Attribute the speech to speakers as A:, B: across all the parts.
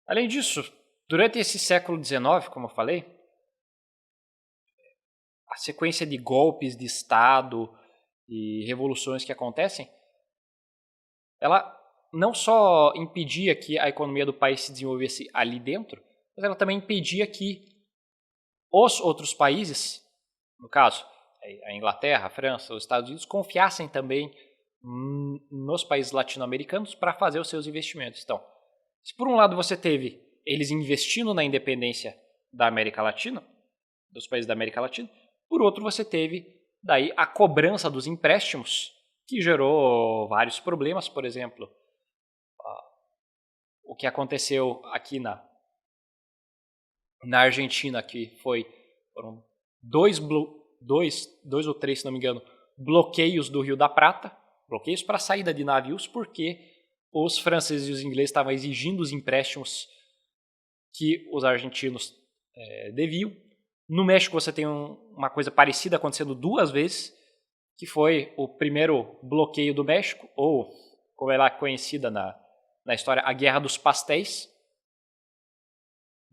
A: Além disso, durante esse século XIX, como eu falei, a sequência de golpes de Estado e revoluções que acontecem, ela não só impedia que a economia do país se desenvolvesse ali dentro, mas ela também impedia que os outros países, no caso, a Inglaterra, a França, os Estados Unidos, confiassem também nos países latino-americanos para fazer os seus investimentos. Então, se por um lado você teve eles investindo na independência da América Latina, dos países da América Latina, por outro você teve daí a cobrança dos empréstimos, que gerou vários problemas, por exemplo, o que aconteceu aqui na Argentina, que foram dois ou três, se não me engano, bloqueios do Rio da Prata, bloqueios para a saída de navios, porque os franceses e os ingleses estavam exigindo os empréstimos que os argentinos deviam. No México você tem uma coisa parecida acontecendo duas vezes, que foi o primeiro bloqueio do México, ou como ela é conhecida na história, a Guerra dos Pastéis.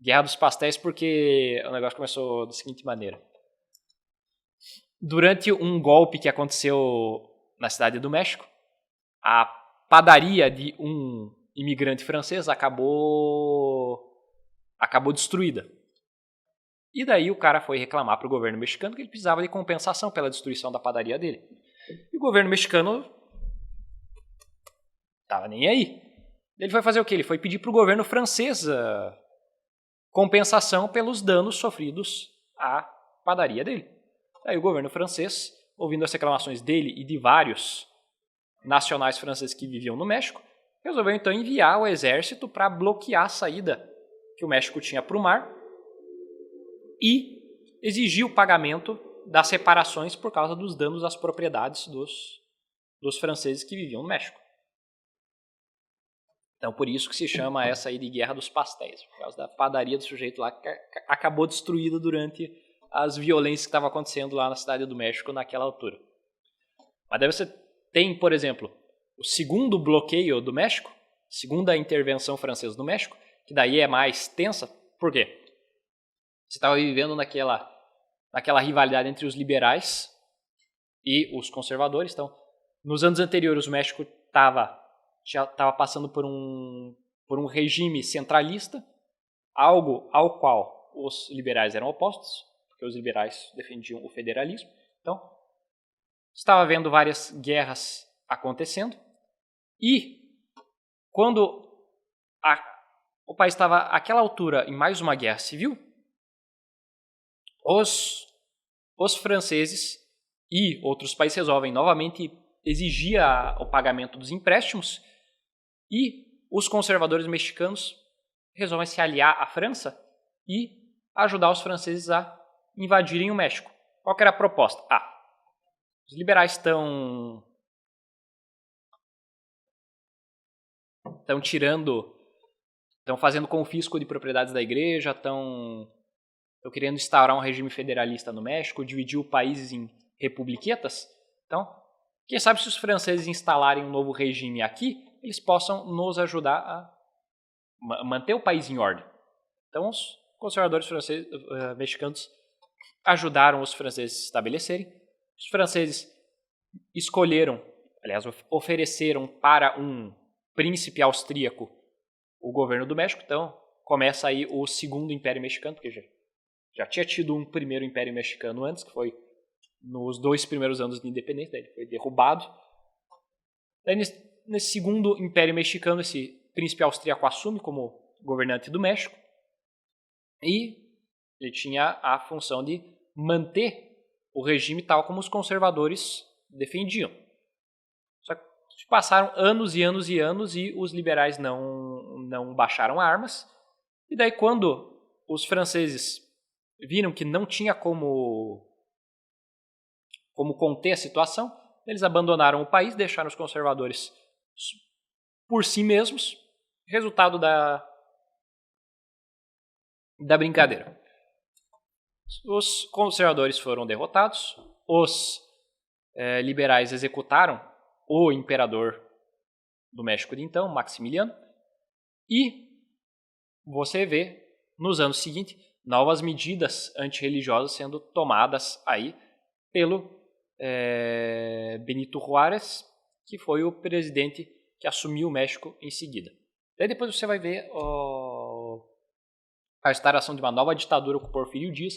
A: Guerra dos Pastéis porque o negócio começou da seguinte maneira. Durante um golpe que aconteceu na cidade do México, a padaria de um imigrante francês acabou destruída. E daí o cara foi reclamar para o governo mexicano que ele precisava de compensação pela destruição da padaria dele. E o governo mexicano tava nem aí. Ele foi fazer o quê? Ele foi pedir para o governo francês compensação pelos danos sofridos à padaria dele. Aí o governo francês, ouvindo as reclamações dele e de vários nacionais franceses que viviam no México, resolveu então enviar o exército para bloquear a saída que o México tinha para o mar e exigir o pagamento das reparações por causa dos danos às propriedades dos franceses que viviam no México. Então, por isso que se chama essa aí de Guerra dos Pastéis, por causa da padaria do sujeito lá que acabou destruída durante as violências que estavam acontecendo lá na cidade do México naquela altura. Mas daí você tem, por exemplo, o segundo bloqueio do México, segunda intervenção francesa no México, que daí é mais tensa. Por quê? Você estava vivendo naquela rivalidade entre os liberais e os conservadores. Então, nos anos anteriores, o México já estava passando por um regime centralista, algo ao qual os liberais eram opostos, porque os liberais defendiam o federalismo. Então, estava havendo várias guerras acontecendo, e quando o país estava àquela altura em mais uma guerra civil, os franceses e outros países resolvem novamente exigir o pagamento dos empréstimos, e os conservadores mexicanos resolvem se aliar à França e ajudar os franceses a invadirem o México. Qual que era a proposta? Os liberais estão fazendo confisco de propriedades da igreja, estão querendo instaurar um regime federalista no México, dividir o país em republiquetas. Então, quem sabe se os franceses instalarem um novo regime aqui, eles possam nos ajudar a manter o país em ordem. Então, os conservadores mexicanos ajudaram os franceses a se estabelecerem. Os franceses ofereceram para um príncipe austríaco o governo do México. Então, começa aí o segundo Império Mexicano, porque já tinha tido um primeiro Império Mexicano antes, que foi nos 2 primeiros anos de independência, daí ele foi derrubado. Daí, nesse segundo Império Mexicano, esse príncipe austríaco assume como governante do México, e ele tinha a função de manter o regime tal como os conservadores defendiam. Só que passaram anos e anos e anos e os liberais não baixaram armas. E daí, quando os franceses viram que não tinha como conter a situação, eles abandonaram o país, deixaram os conservadores por si mesmos. Resultado da brincadeira: os conservadores foram derrotados, os liberais executaram o imperador do México de então, Maximiliano, e você vê, nos anos seguintes, novas medidas antirreligiosas sendo tomadas aí pelo Benito Juárez, que foi o presidente que assumiu o México em seguida. Daí depois você vai ver a instauração de uma nova ditadura com Porfírio Dias.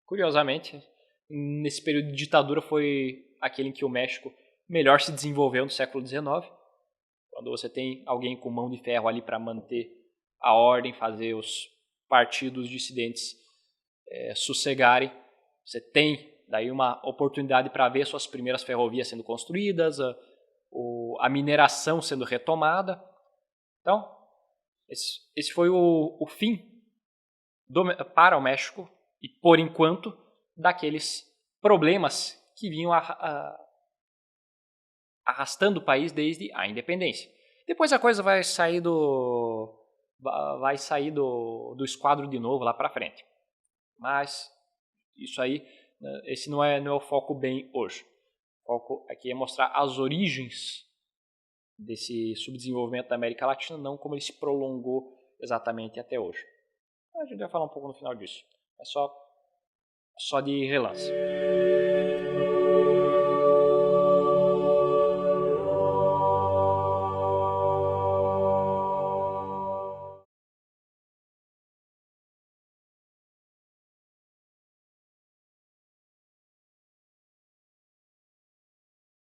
A: Curiosamente, nesse período de ditadura foi aquele em que o México melhor se desenvolveu no século XIX, quando você tem alguém com mão de ferro ali para manter a ordem, fazer os partidos dissidentes sossegarem. Você tem daí uma oportunidade para ver suas primeiras ferrovias sendo construídas, a mineração sendo retomada. Então, esse foi o fim para o México e, por enquanto, daqueles problemas que vinham arrastando o país desde a independência. Depois a coisa vai sair do esquadro de novo lá para frente. Mas isso aí, esse não é o foco bem hoje. O foco aqui é mostrar as origens desse subdesenvolvimento da América Latina, não como ele se prolongou exatamente até hoje. A gente vai falar um pouco no final disso. É só de relance.